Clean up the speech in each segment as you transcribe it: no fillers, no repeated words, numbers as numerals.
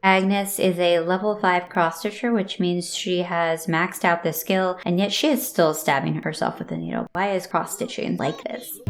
Agnes is a level 5 cross-stitcher, which means she has maxed out the skill, and yet she is still stabbing herself with a needle. Why is cross-stitching like this?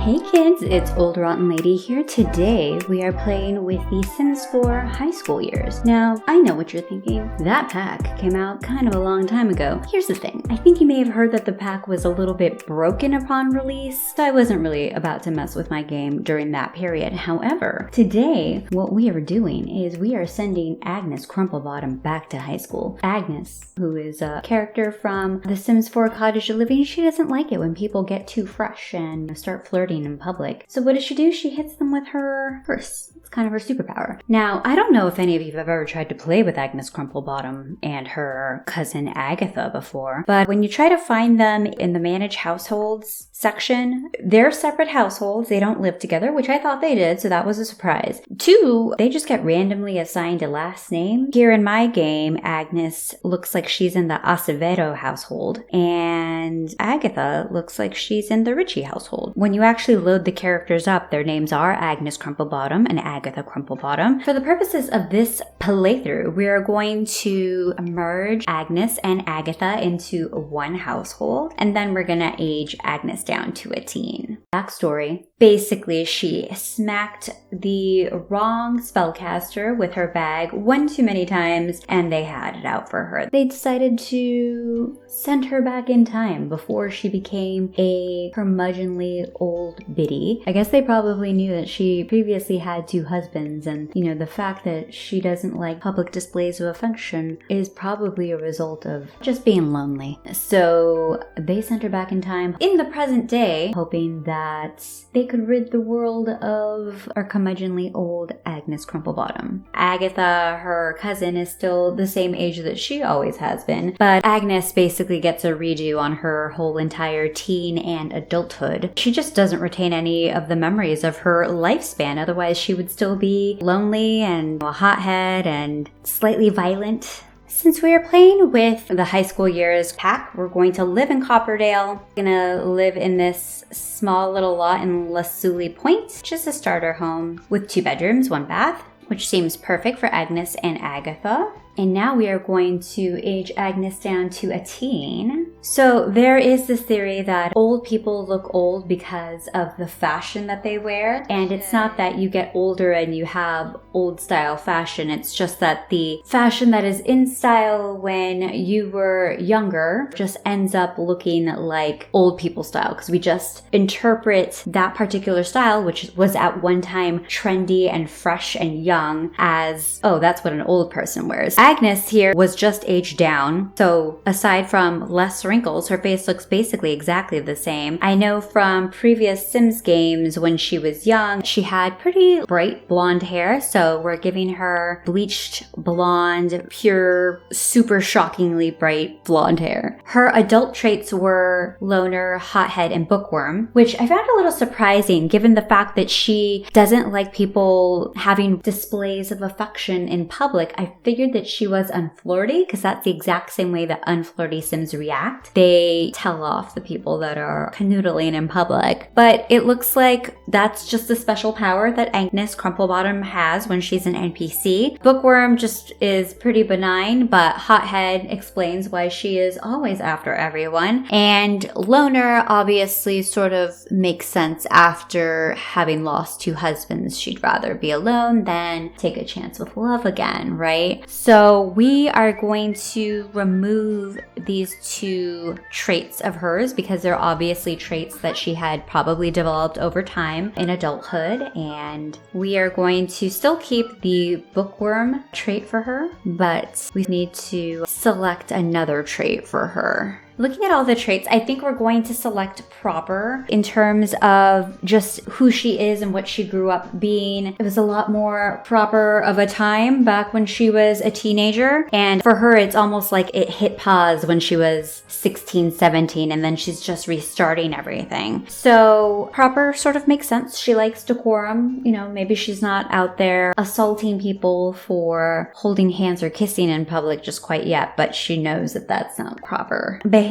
Hey kids, it's Old Rotten Lady here. Today we are playing with The Sims 4 High School Years. Now, I know what you're thinking. That pack came out kind of a long time ago. Here's the thing. I think you may have heard that the pack was a little bit broken upon release, so I wasn't really about to mess with my game during that period. However, today what we are doing is we are sending Agnes Crumplebottom back to high school. Agnes, who is a character from The Sims 4 Cottage Living, she doesn't like it when people get too fresh and start flirting in public. So what does she do? She hits them with her purse. It's kind of her superpower. Now, I don't know if any of you have ever tried to play with Agnes Crumplebottom and her cousin Agatha before, but when you try to find them in the Manage Households section, they're separate households. They don't live together, which I thought they did, so that was a surprise. 2, they just get randomly assigned a last name. Here in my game, Agnes looks like she's in the Acevedo household, and Agatha looks like she's in the Ritchie household. When you actually load the characters up, their names are Agnes Crumplebottom and Agatha Crumplebottom. For the purposes of this playthrough, we are going to merge Agnes and Agatha into one household, and then we're gonna age Agnes down to a teen. Backstory. Basically, she smacked the wrong spellcaster with her bag one too many times, and they had it out for her. They decided to send her back in time before she became a curmudgeonly old biddy. I guess they probably knew that she previously had 2 husbands, and the fact that she doesn't like public displays of affection is probably a result of just being lonely. So they sent her back in time in the present day, hoping that they could rid the world of our curmudgeonly old Agnes Crumplebottom. Agatha, her cousin, is still the same age that she always has been, but Agnes basically gets a redo on her whole entire teen and adulthood. She just doesn't retain any of the memories of her lifespan, otherwise she would still be lonely and a hothead and slightly violent. Since we are playing with the high school years pack, we're going to live in Copperdale. We're gonna live in this small little lot in Lasuli Point, just a starter home with 2 bedrooms, 1 bath, which seems perfect for Agnes and Agatha. And now we are going to age Agnes down to a teen. So there is this theory that old people look old because of the fashion that they wear. And it's not that you get older and you have old style fashion. It's just that the fashion that is in style when you were younger just ends up looking like old people style, because we just interpret that particular style, which was at one time trendy and fresh and young, as, oh, that's what an old person wears. Agnes here was just aged down, so aside from less wrinkles, her face looks basically exactly the same. I know from previous Sims games when she was young, she had pretty bright blonde hair, so we're giving her bleached blonde, pure, super shockingly bright blonde hair. Her adult traits were loner, hothead, and bookworm, which I found a little surprising given the fact that she doesn't like people having displays of affection in public. I figured that she was unflirty, because that's the exact same way that unflirty Sims react. They tell off the people that are canoodling in public. But it looks like that's just a special power that Agnes Crumplebottom has when she's an NPC. Bookworm just is pretty benign, but hothead explains why she is always after everyone. And loner obviously sort of makes sense after having lost 2 husbands. She'd rather be alone than take a chance with love again, right? So we are going to remove these 2 traits of hers because they're obviously traits that she had probably developed over time in adulthood, and we are going to still keep the bookworm trait for her, but we need to select another trait for her. Looking at all the traits, I think we're going to select proper in terms of just who she is and what she grew up being. It was a lot more proper of a time back when she was a teenager. And for her, it's almost like it hit pause when she was 16, 17, and then she's just restarting everything. So proper sort of makes sense. She likes decorum. Maybe she's not out there assaulting people for holding hands or kissing in public just quite yet, but she knows that that's not proper behavior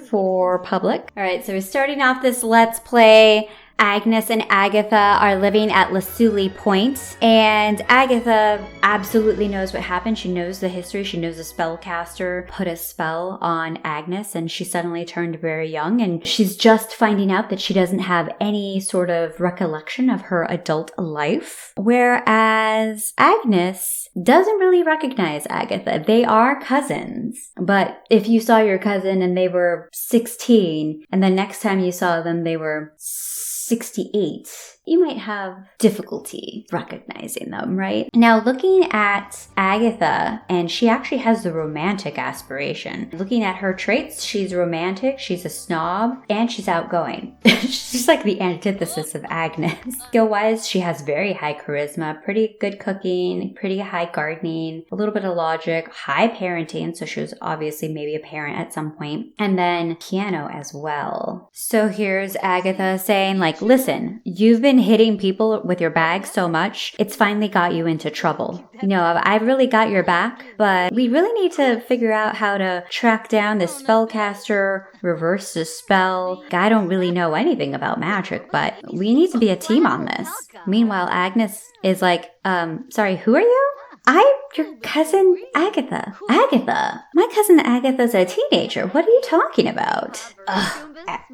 for public. All right, so we're starting off this Let's Play Agnes and Agatha are living at Lasuli Point, and Agatha absolutely knows what happened. She knows the history. She knows the spellcaster put a spell on Agnes, and she suddenly turned very young, and she's just finding out that she doesn't have any sort of recollection of her adult life, whereas Agnes doesn't really recognize Agatha. They are cousins, but if you saw your cousin and they were 16, and the next time you saw them they were 68, you might have difficulty recognizing them, right? Now, looking at Agatha, and she actually has the romantic aspiration. Looking at her traits, she's romantic, she's a snob, and she's outgoing. She's like the antithesis of Agnes. Skill-wise, she has very high charisma, pretty good cooking, pretty high gardening, a little bit of logic, high parenting, so she was obviously maybe a parent at some point, and then piano as well. So here's Agatha saying, like, listen, you've been hitting people with your bag so much, it's finally got you into trouble. You know, I've really got your back, but we really need to figure out how to track down this spellcaster, reverse the spell. I don't really know anything about magic, but we need to be a team on this. Meanwhile, Agnes is like, sorry, who are you? I'm your cousin Agatha. Agatha? My cousin Agatha's a teenager. What are you talking about? Ugh.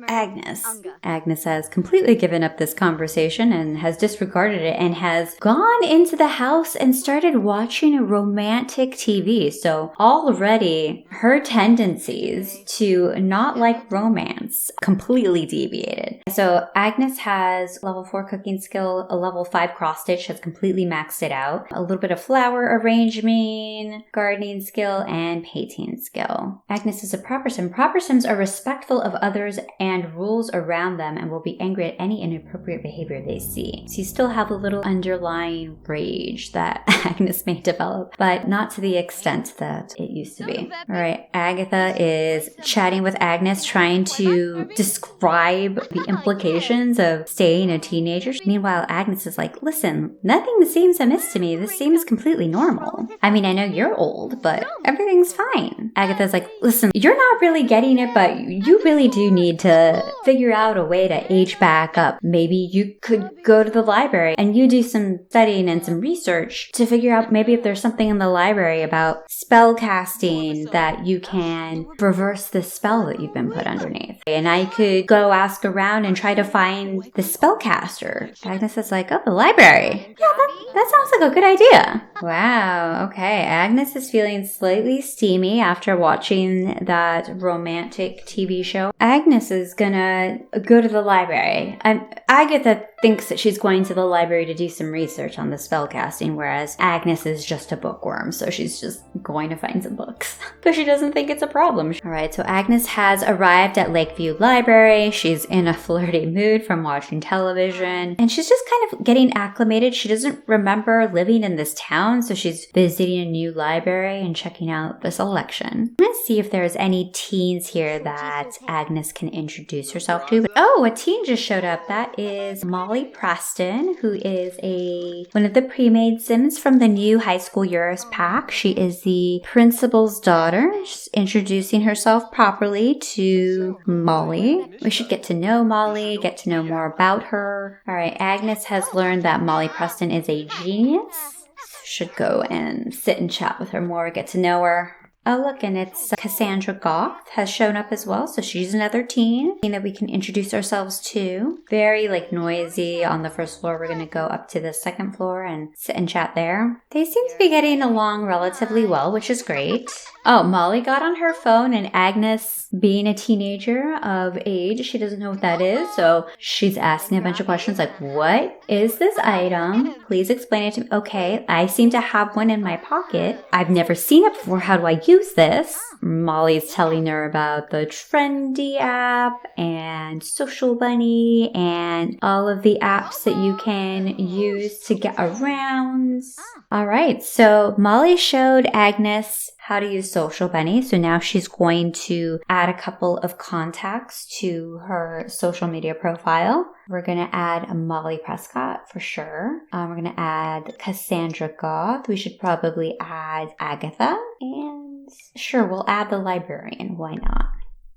Agnes. Agnes has completely given up this conversation and has disregarded it and has gone into the house and started watching romantic TV. So already her tendencies to not like romance completely deviated. So Agnes has level 4 cooking skill, a level 5 cross stitch, has completely maxed it out, a little bit of flower arrangement, gardening skill, and painting skill. Agnes is a proper sim. Proper sims are respectful of others and rules around them and will be angry at any inappropriate behavior they see. So you still have a little underlying rage that Agnes may develop, but not to the extent that it used to be. All right, Agatha is chatting with Agnes, trying to describe the implications of staying a teenager. Meanwhile, Agnes is like, listen, nothing seems amiss to me. This seems completely normal. I mean, I know you're old, but everything's fine. Agatha's like, listen, you're not really getting it, but you really do need to figure out a way to age back up. Maybe you could go to the library and you do some studying and some research to figure out maybe if there's something in the library about spell casting that you can reverse the spell that you've been put underneath. And I could go ask around and try to find the spellcaster. Agnes is like, oh, the library. Yeah, that sounds like a good idea. Wow, okay. Agnes is feeling slightly steamy after watching that romantic TV show. Agnes is gonna go to the library. Agatha thinks that she's going to the library to do some research on the spellcasting, whereas Agnes is just a bookworm, so she's just going to find some books. But she doesn't think it's a problem. Alright, so Agnes has arrived at Lakeview Library. She's in a flirty mood from watching television, and she's just kind of getting acclimated. She doesn't remember living in this town, so she's visiting a new library and checking out the selection. Let's see if there's any teens here that Agnes can introduce herself to. Oh, a teen just showed up. That is Molly Preston, who is one of the pre-made sims from the new high school years pack. She is the principal's daughter. She's introducing herself properly to Molly. We should get to know Molly, get to know more about her. All right, Agnes has learned that Molly Preston is a genius. Should go and sit and chat with her more, get to know her. Oh, look, and it's Cassandra Goth has shown up as well. So she's another teen that we can introduce ourselves to. Very, noisy on the first floor. We're going to go up to the second floor and sit and chat there. They seem to be getting along relatively well, which is great. Oh, Molly got on her phone, and Agnes, being a teenager of age, she doesn't know what that is. So she's asking a bunch of questions like, what is this item? Please explain it to me. Okay, I seem to have one in my pocket. I've never seen it before. How do I use this? Molly's telling her about the Trendy app and Social Bunny and all of the apps that you can use to get around. All right, so Molly showed Agnes how to use Social Bunny. So now she's going to add a couple of contacts to her social media profile. We're going to add Molly Prescott for sure. We're going to add Cassandra Goth. We should probably add Agatha. And sure, we'll add the librarian. Why not?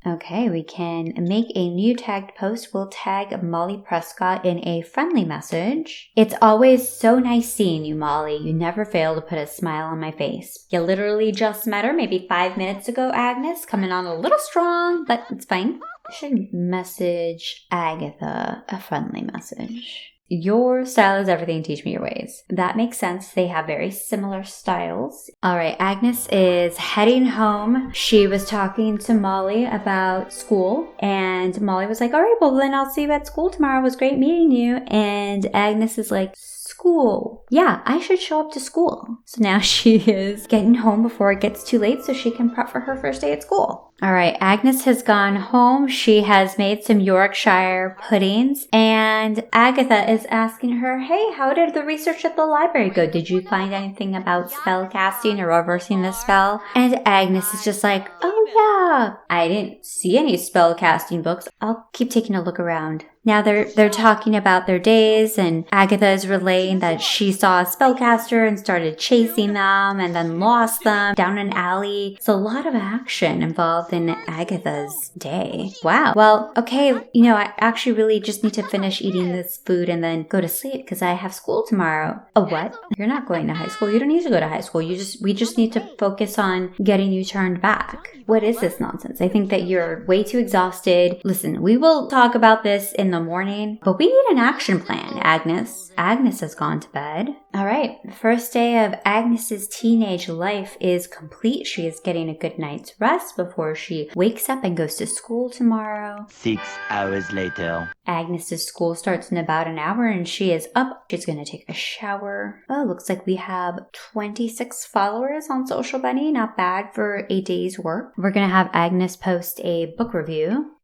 Okay, we can make a new tagged post. We'll tag Molly Prescott in a friendly message. It's always so nice seeing you, Molly. You never fail to put a smile on my face. You literally just met her maybe 5 minutes ago, Agnes. Coming on a little strong, but it's fine. I should message Agatha a friendly message. Your style is everything, teach me your ways. That makes sense. They have very similar styles. All right, Agnes is heading home. She was talking to Molly about school, and Molly was like, all right, well, then I'll see you at school tomorrow. It was great meeting you. And Agnes is like, school. Yeah, I should show up to school. So now she is getting home before it gets too late so she can prep for her first day at school. All right, Agnes has gone home. She has made some Yorkshire puddings, and Agatha is asking her, hey, how did the research at the library go? Did you find anything about spell casting or reversing the spell? And Agnes is just like, oh yeah, I didn't see any spell casting books. I'll keep taking a look around. Now they're talking about their days, and Agatha is relaying that she saw a spellcaster and started chasing them and then lost them down an alley. It's a lot of action involved in Agatha's day. Wow. Well, okay, I actually really just need to finish eating this food and then go to sleep because I have school tomorrow. Oh, what? You're not going to high school. You don't need to go to high school. We just need to focus on getting you turned back. What is this nonsense? I think that you're way too exhausted. Listen, we will talk about this in the morning, but we need an action plan, Agnes. Agnes has gone to bed. All right, the first day of Agnes's teenage life is complete. She is getting a good night's rest before she wakes up and goes to school tomorrow. 6 hours later. Agnes's school starts in about an hour and she is up. She's going to take a shower. Oh, looks like we have 26 followers on Social Bunny. Not bad for a day's work. We're going to have Agnes post a book review.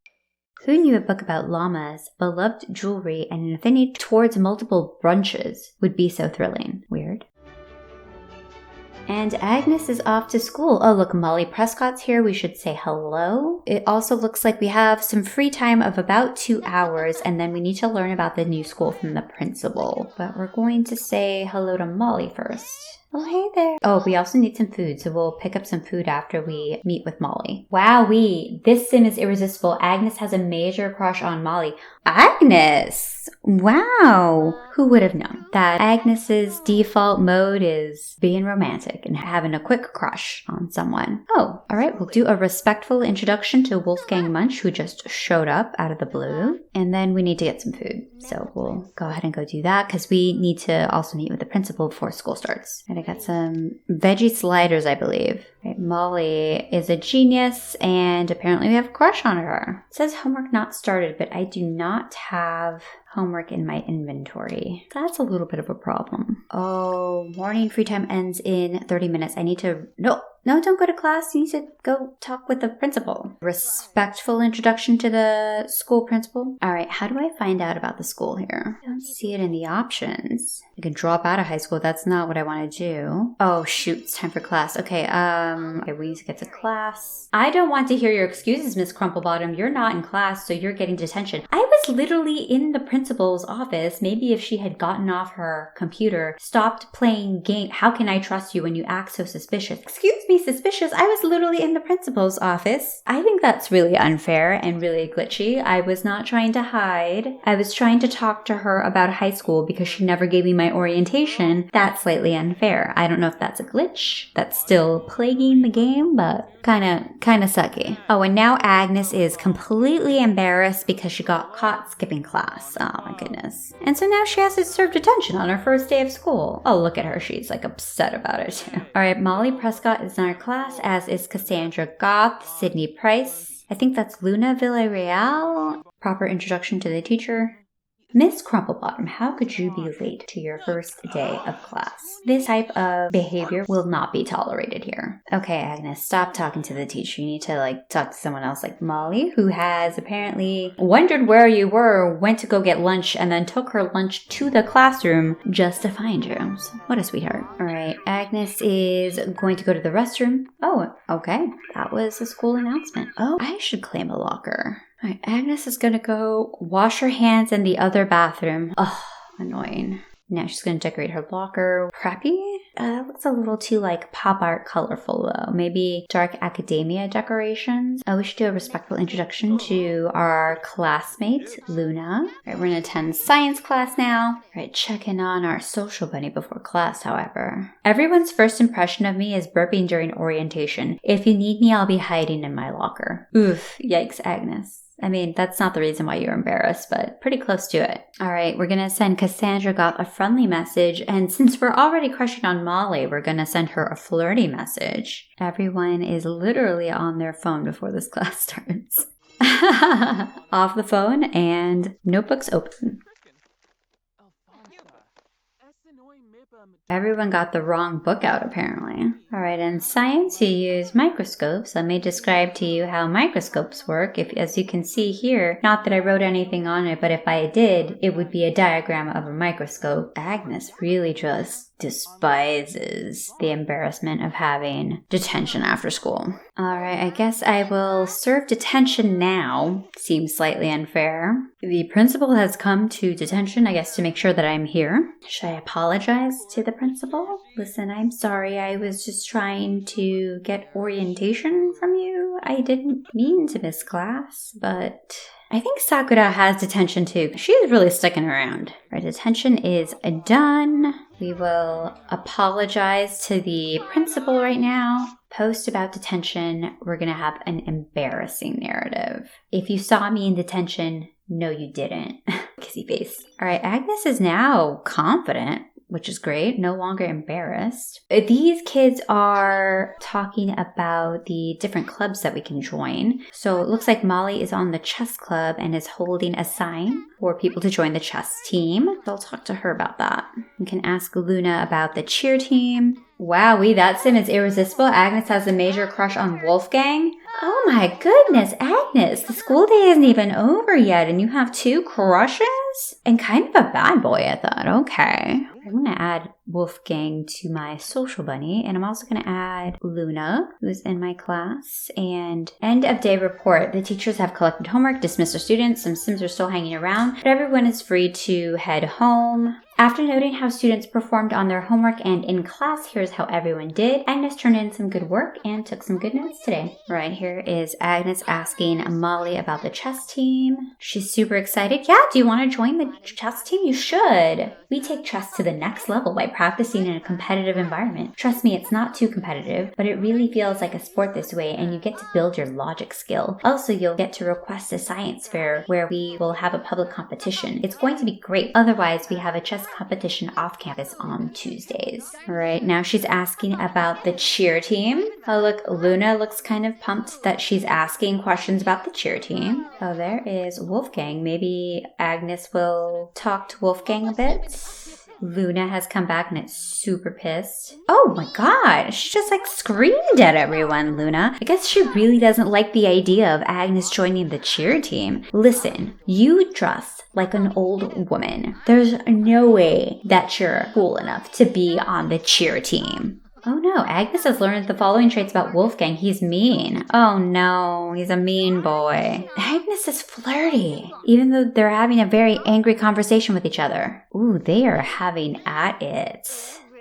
Who knew a book about llamas, beloved jewelry, and an affinity towards multiple brunches would be so thrilling? Weird. And Agnes is off to school. Oh, look, Molly Prescott's here. We should say hello. It also looks like we have some free time of about 2 hours, and then we need to learn about the new school from the principal. But we're going to say hello to Molly first. Oh, hey there. Oh, we also need some food, so we'll pick up some food after we meet with Molly. Wowee, this sim is irresistible. Agnes has a major crush on Molly. Agnes! Wow! Who would have known that Agnes's default mode is being romantic and having a quick crush on someone. Oh, all right, we'll do a respectful introduction to Wolfgang Munch, who just showed up out of the blue. And then we need to get some food. So we'll go ahead and go do that because we need to also meet with the principal before school starts. And I got some veggie sliders, I believe. Right, Molly is a genius and apparently we have a crush on her. It says homework not started, but I do not have homework in my inventory. That's a little bit of a problem. Oh, morning free time ends in 30 minutes. I need to... No, don't go to class. You need to go talk with the principal. Respectful introduction to the school principal. All right, how do I find out about the school here? I don't see it in the options. I can drop out of high school. That's not what I want to do. Oh, shoot. It's time for class. Okay, we need to get to class. I don't want to hear your excuses, Miss Crumplebottom. You're not in class, so you're getting detention. I was literally in the principal's office. Maybe if she had gotten off her computer, stopped playing game. How can I trust you when you act so suspicious? Excuse me, suspicious? I was literally in the principal's office. I think that's really unfair and really glitchy. I was not trying to hide. I was trying to talk to her about high school because she never gave me my orientation. That's slightly unfair. I don't know if that's a glitch that's still plaguing the game, but kind of sucky. Oh, and now Agnes is completely embarrassed because she got caught skipping class. Oh my goodness. And so now she has to serve detention on her first day of school. Oh, look at her. She's like upset about it too. All right, Molly Prescott is in our class, as is Cassandra Goth, Sydney Price. I think that's Luna Villarreal. Proper introduction to the teacher. Miss Crumplebottom, how could you be late to your first day of class? This type of behavior will not be tolerated here. Okay, Agnes, stop talking to the teacher. You need to talk to someone else like Molly, who has apparently wondered where you were, went to go get lunch, and then took her lunch to the classroom just to find you. So, what a sweetheart. All right, Agnes is going to go to the restroom. Oh, okay. That was a school announcement. Oh, I should claim a locker. All right, Agnes is going to go wash her hands in the other bathroom. Oh, annoying. Now she's going to decorate her locker. Preppy? looks a little too like pop art colorful though. Maybe dark academia decorations. We should do a respectful introduction to our classmate, Luna. All right, we're gonna attend science class now. All right, check in on our social bunny before class, however. Everyone's first impression of me is burping during orientation. If you need me, I'll be hiding in my locker. Oof, yikes, Agnes. I mean, that's not the reason why you're embarrassed, but pretty close to it. All right, we're going to send Cassandra got a friendly message. And since we're already crushing on Molly, we're going to send her a flirty message. Everyone is literally on their phone before this class starts. Off the phone and notebooks open. Everyone got the wrong book out, apparently. All right, in science, you use microscopes. Let me describe to you how microscopes work. As you can see here, not that I wrote anything on it, but if I did, it would be a diagram of a microscope. Agnes really just despises the embarrassment of having detention after school. All right, I guess I will serve detention now. Seems slightly unfair. The principal has come to detention, I guess, to make sure that I'm here. Should I apologize to the principal? Listen, I'm sorry. I was just trying to get orientation from you. I didn't mean to miss class, but I think Sakura has detention too. She's really sticking around. Our detention is done. We will apologize to the principal right now. Post about detention. We're going to have an embarrassing narrative. If you saw me in detention, no, you didn't. Kissy face. All right, Agnes is now confident, which is great. No longer embarrassed. These kids are talking about the different clubs that we can join. So it looks like Molly is on the chess club and is holding a sign for people to join the chess team. So I'll talk to her about that. We can ask Luna about the cheer team. Wowee, that sim is irresistible. Agnes has a major crush on Wolfgang. Oh my goodness, Agnes, the school day isn't even over yet and you have 2 crushes? And kind of a bad boy, I thought. Okay. I'm going to add Wolfgang to my social bunny, and I'm also going to add Luna, who's in my class. And end of day report. The teachers have collected homework, dismissed their students. Some Sims are still hanging around, but everyone is free to head home. After noting how students performed on their homework and in class, here's how everyone did. Agnes turned in some good work and took some good notes today. Right, here is Agnes asking Molly about the chess team. She's super excited. Yeah, do you want to join the chess team? You should. We take chess to the next level by practicing in a competitive environment. Trust me, it's not too competitive, but it really feels like a sport this way, and you get to build your logic skill. Also, you'll get to request a science fair where we will have a public competition. It's going to be great. Otherwise, we have a chess competition off campus on Tuesdays. All right, now she's asking about the cheer team. Oh, look, Luna looks kind of pumped that she's asking questions about the cheer team. Oh, there is Wolfgang. Maybe Agnes will talk to Wolfgang a bit. Luna has come back and it's super pissed. Oh my god, she just like screamed at everyone, Luna. I guess she really doesn't like the idea of Agnes joining the cheer team. Listen, you dress like an old woman. There's no way that you're cool enough to be on the cheer team. Oh no, Agnes has learned the following traits about Wolfgang. He's mean. Oh no, he's a mean boy. Agnes is flirty, even though they're having a very angry conversation with each other. Ooh, they are having at it.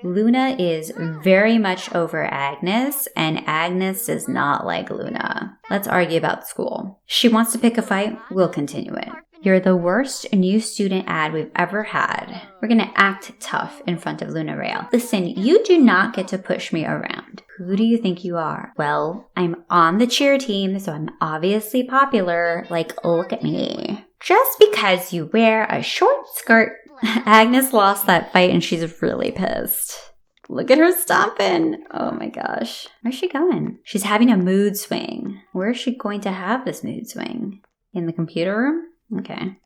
Luna is very much over Agnes, and Agnes does not like Luna. Let's argue about school. She wants to pick a fight, we'll continue it. You're the worst new student ad we've ever had. We're gonna act tough in front of Luna Rail. Listen, you do not get to push me around. Who do you think you are? Well, I'm on the cheer team, so I'm obviously popular. Like, look at me. Just because you wear a short skirt. Agnes lost that fight and she's really pissed. Look at her stomping. Oh my gosh. Where's she going? She's having a mood swing. Where is she going to have this mood swing? In the computer room? Okay.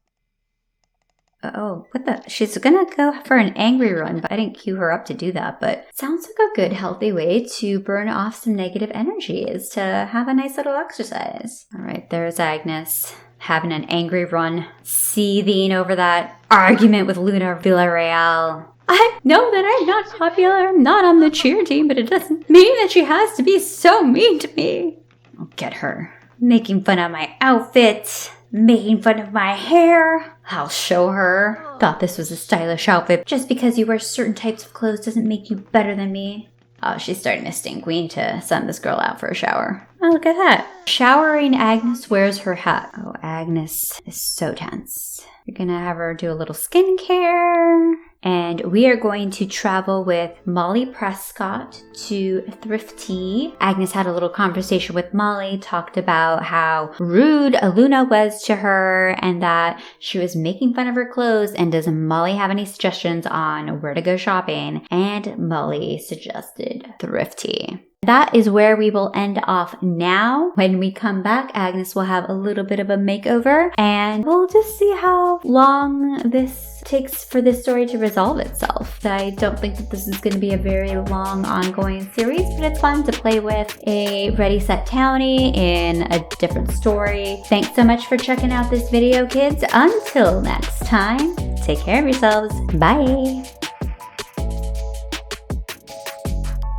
Oh, what the? She's gonna go for an angry run, but I didn't cue her up to do that. But sounds like a good, healthy way to burn off some negative energy is to have a nice little exercise. All right, there's Agnes having an angry run, seething over that argument with Luna Villarreal. I know that I'm not popular, I'm not on the cheer team, but it doesn't mean that she has to be so mean to me. I'll get her. Making fun of my outfit. Making fun of my hair? I'll show her. Thought this was a stylish outfit. Just because you wear certain types of clothes doesn't make you better than me. Oh, she's starting to stink. We need to send this girl out for a shower. Oh, look at that. Showering, Agnes wears her hat. Oh, Agnes is so tense. You're gonna have her do a little skincare. And we are going to travel with Molly Prescott to Thrifty. Agnes had a little conversation with Molly, talked about how rude Luna was to her and that she was making fun of her clothes. And does Molly have any suggestions on where to go shopping? And Molly suggested Thrifty. That is where we will end off now. When we come back, Agnes will have a little bit of a makeover and we'll just see how long this takes for this story to resolve itself. I don't think that this is going to be a very long ongoing series, but it's fun to play with a Ready Set Townie in a different story. Thanks so much for checking out this video, kids. Until next time, take care of yourselves. Bye!